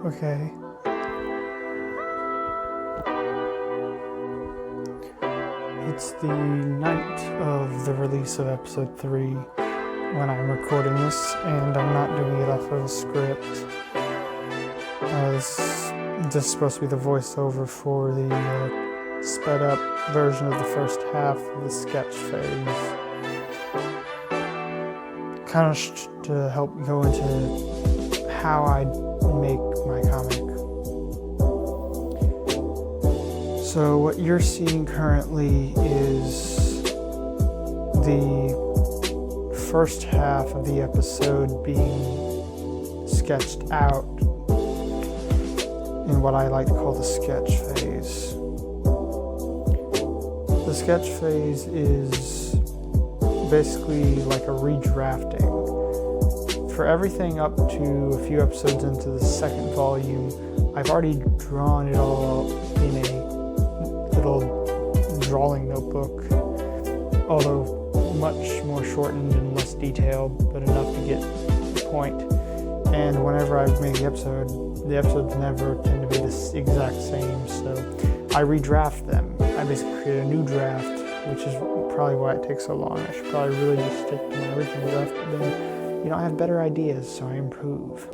Okay. It's the night of the release of episode 3 when I'm recording this, and I'm not doing it off of a script. This is supposed to be the voiceover for the sped up version of the first half of the sketch phase. Kind of to help go into how I make my comic. So what you're seeing currently is the first half of the episode being sketched out in what I like to call the sketch phase. The sketch phase is basically like a redrafting. For everything up to a few episodes into the second volume, I've already drawn it all in a little drawing notebook, although much more shortened and less detailed, but enough to get the point. And whenever I've made the episodes never tend to be the exact same, so I redraft them. I basically create a new draft, which is probably why it takes so long. I should probably really just stick to my original draft, but then I have better ideas, so I improve.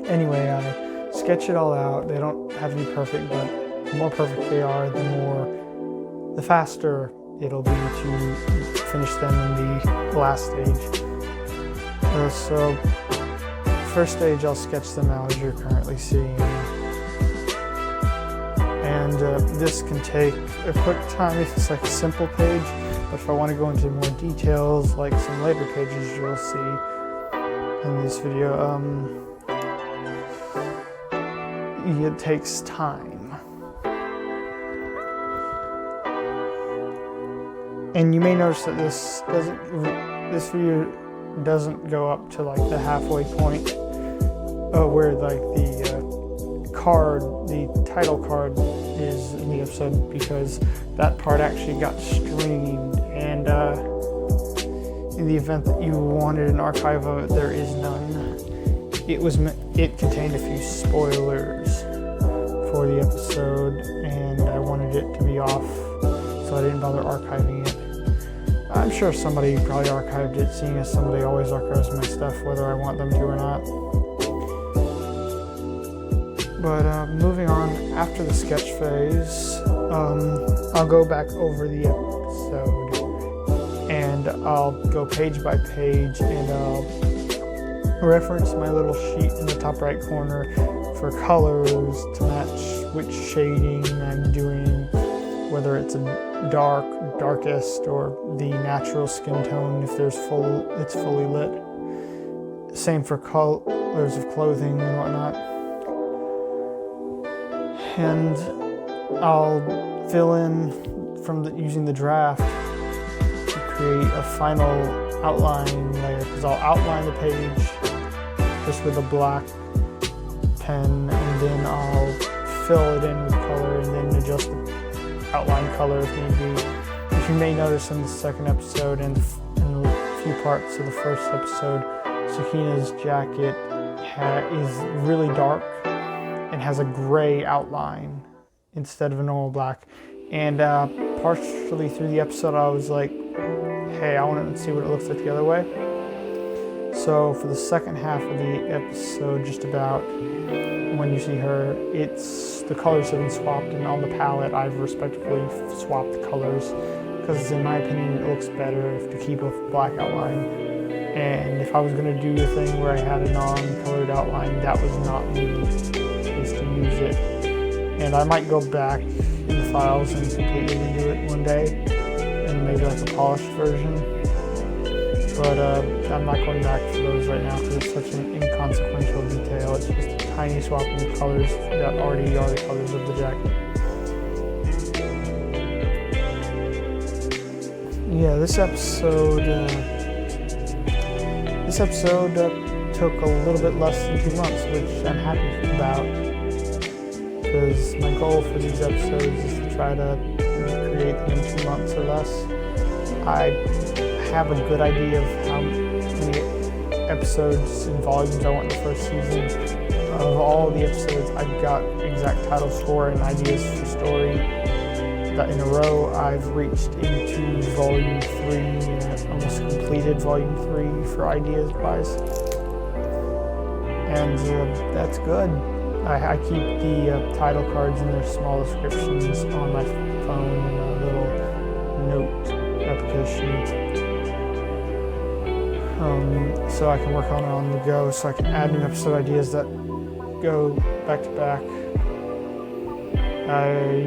Anyway, I sketch it all out. They don't have to be perfect, but the more perfect they are, the faster it'll be to finish them in the last stage. So, first stage, I'll sketch them out as you're currently seeing. And this can take a quick time if it's like a simple page, but if I want to go into more details, like some later pages you'll see in this video, it takes time. And you may notice that this video doesn't go up to like the halfway point where like the title card is in the episode, because that part actually got streamed, and in the event that you wanted an archive of it, there is none. It contained a few spoilers for the episode, and I wanted it to be off, so I didn't bother archiving it. I'm sure somebody probably archived it, seeing as somebody always archives my stuff, whether I want them to or not. But moving on, after the sketch phase, I'll go back over the episode, and I'll go page by page, and I'll reference my little sheet in the top right corner for colors to match which shading I'm doing, whether it's a darkest, or the natural skin tone if it's fully lit. Same for colors of clothing and whatnot. And I'll fill in using the draft to create a final outline layer, because I'll outline the page just with a black pen, and then I'll fill it in with color and then adjust the outline color if need be. If you may notice in the second episode and a few parts of the first episode, Sakina's jacket is really dark and has a gray outline instead of a normal black. And partially through the episode, I was like, hey, I want to see what it looks like the other way. So for the second half of the episode, just about when you see her, the colors have been swapped, and on the palette I've respectively swapped the colors, because in my opinion it looks better to keep a black outline. And if I was going to do a thing where I had a non-colored outline, that was not me, was to use it. And I might go back in the files and completely redo it one day, and maybe like a polished version. But I'm not going back for those right now, because it's such an inconsequential detail. It's just a tiny swapping of colors that already are the colors of the jacket. Yeah, this episode took a little bit less than 2 months, which I'm happy about, because my goal for these episodes is to try to create them in 2 months or less. I have a good idea of how many episodes and volumes I want in the first season. of all the episodes I've got exact titles for and ideas for story that in a row. I've reached into volume 3, almost completed volume 3 for ideas wise. And that's good. I keep the title cards and their small descriptions on my phone in a little note application. So I can work on it on the go, so I can add new episode ideas that go back to back. I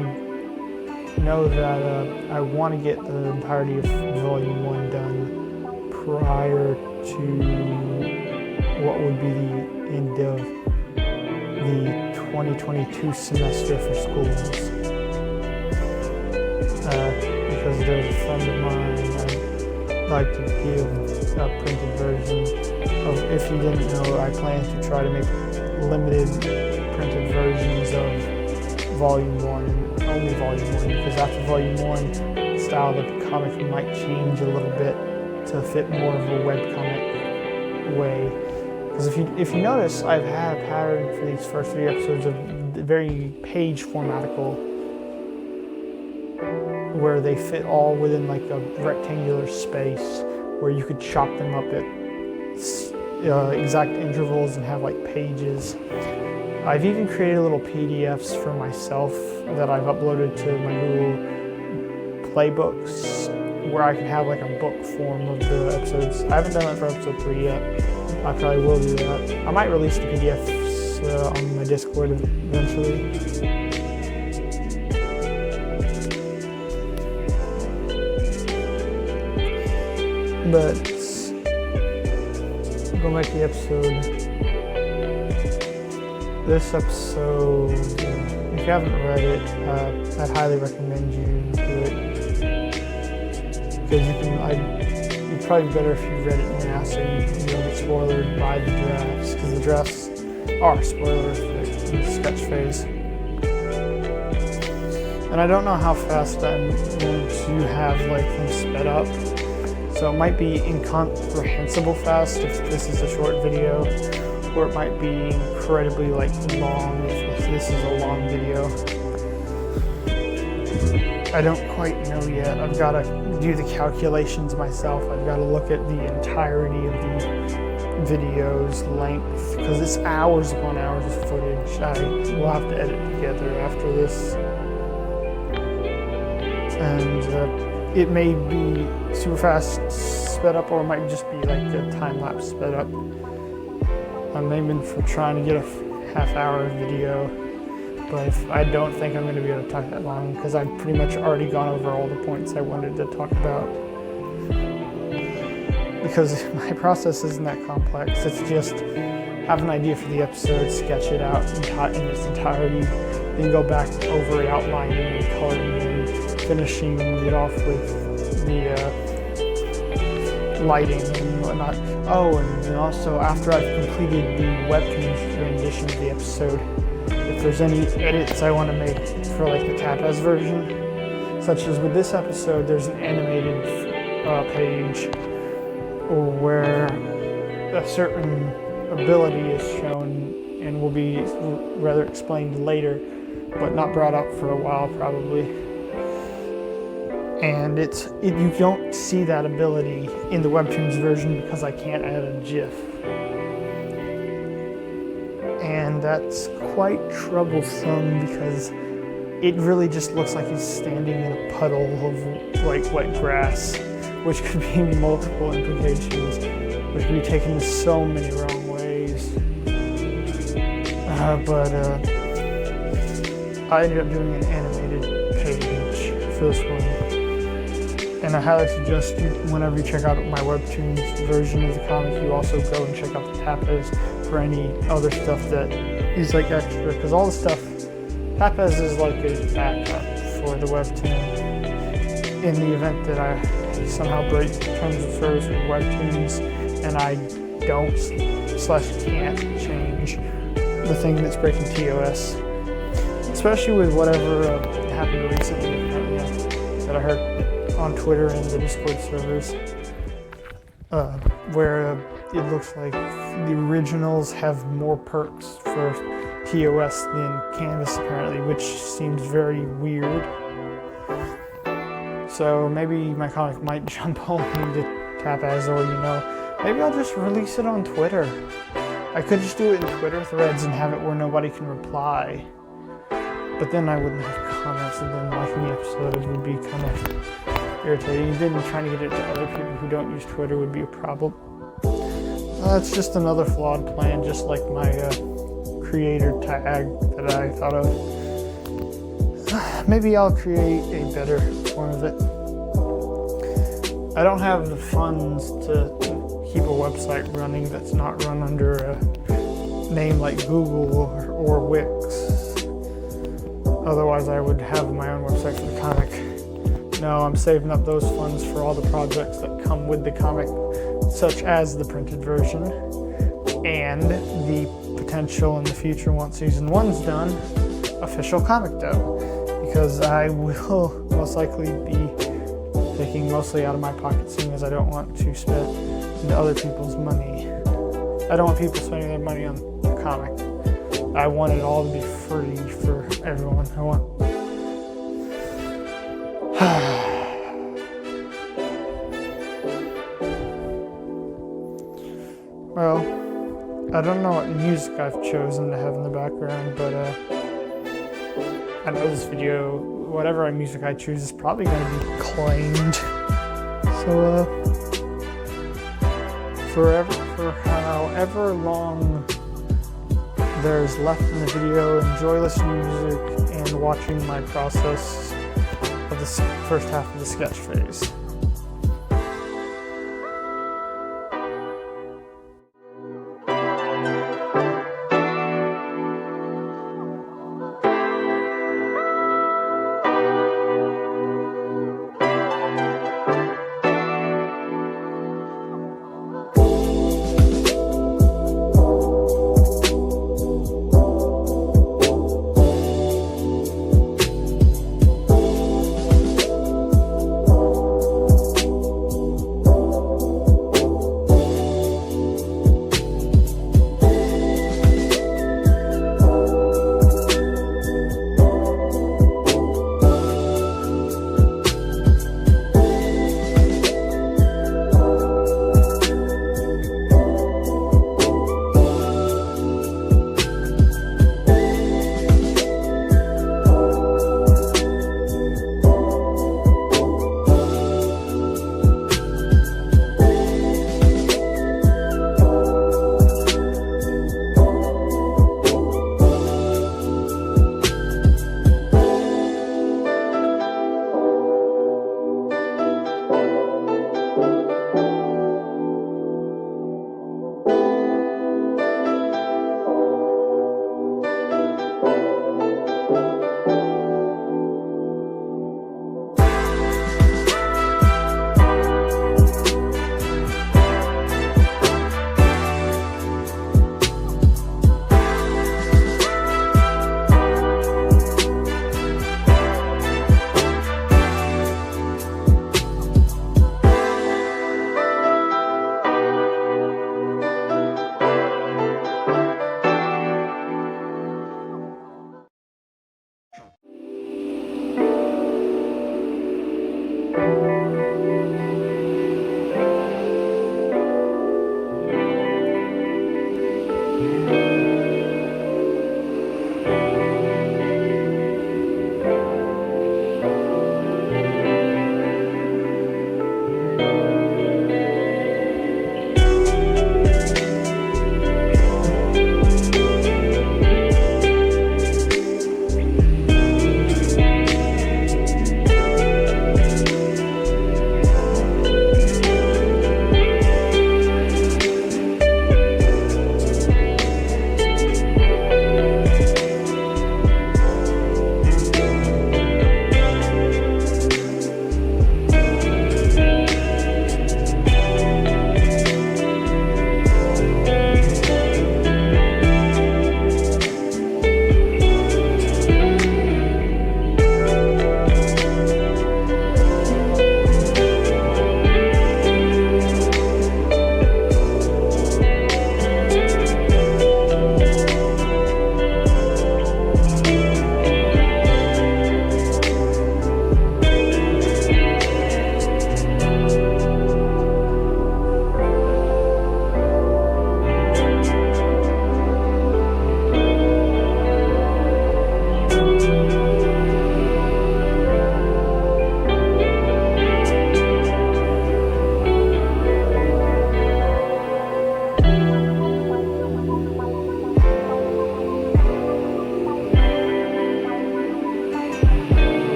know that I want to get the entirety of volume 1 done prior to what would be the end of the 2022 semester for schools. Because there's a friend of mine I'd like to give a printed version of. If you didn't know, I plan to try to make limited printed versions of volume 1 and only volume 1, because after volume 1, style of the comic might change a little bit to fit more of a webcomic way. Because if you notice, I've had a pattern for these first 3 episodes of very page formatical, where they fit all within like a rectangular space where you could chop them up at exact intervals and have like pages. I've even created little PDFs for myself that I've uploaded to my Google Playbooks, where I can have like a book form of the episodes. I haven't done that for episode 3 yet. I probably will do that. I might release the PDFs on my Discord eventually. But going back to the episode. This episode, if you haven't read it, I'd highly recommend you do it. Because you'd probably be better if you read it now, so you don't get spoiled by the drafts. Because the drafts are spoilers in the sketch phase. And I don't know how fast I'm going to have like them sped up. So it might be incomprehensible fast if this is a short video, or it might be incredibly like long if this is a long video. I don't quite know yet. I've got to do the calculations myself. I've got to look at the entirety of the video's length, because it's hours upon hours of footage. I will have to edit together after this. And it may be super fast sped up, or it might just be like a time-lapse sped up. I'm aiming for trying to get a half-hour video, but I don't think I'm going to be able to talk that long, because I've pretty much already gone over all the points I wanted to talk about. Because my process isn't that complex. It's just have an idea for the episode, sketch it out in its entirety, then go back over it, outlining and coloring and finishing it off with the lighting and whatnot. Oh, and also after I've completed the webtoons rendition of the episode, if there's any edits I want to make for like the Tapaz version, such as with this episode, there's an animated page where a certain ability is shown and will be rather explained later, but not brought up for a while probably. And you don't see that ability in the webtoons version because I can't add a GIF. And that's quite troublesome, because it really just looks like he's standing in a puddle of like wet grass, which could be multiple implications, which could be taken in so many wrong ways. But I ended up doing an animated page for this one. And I highly suggest you, whenever you check out my webtoons version of the comic, you also go and check out the Tapaz for any other stuff that is like extra. Because all the stuff, Tapaz is like a backup for the webtoon. In the event that I somehow break terms of service with webtoons and I don't/can't change the thing that's breaking TOS. Especially with whatever happened recently that I heard on Twitter and the Discord servers, where it looks like the originals have more perks for TOS than Canvas apparently, which seems very weird. So maybe my comic might jump only to Tap As, or maybe I'll just release it on Twitter. I could just do it in Twitter threads and have it where nobody can reply. But then I wouldn't have comments, and then liking the episode would be kind of irritating. And then trying to get it to other people who don't use Twitter would be a problem. It's just another flawed plan, just like my creator tag that I thought of. Maybe I'll create a better form of it. I don't have the funds to keep a website running that's not run under a name like Google or Wix. Otherwise, I would have my own website for the comic. No, I'm saving up those funds for all the projects that come with the comic, such as the printed version and the potential in the future, once season 1's done, official comic dough. Because I will most likely be taking mostly out of my pocket, seeing as I don't want to spend into other people's money. I don't want people spending their money on the comic. I want it all to be free for everyone. I want. Well, I don't know what music I've chosen to have in the background, but I know this video, whatever music I choose is probably going to be claimed. So, for however long there's left in the video, enjoy listening to music and watching my process of the first half of the sketch phase.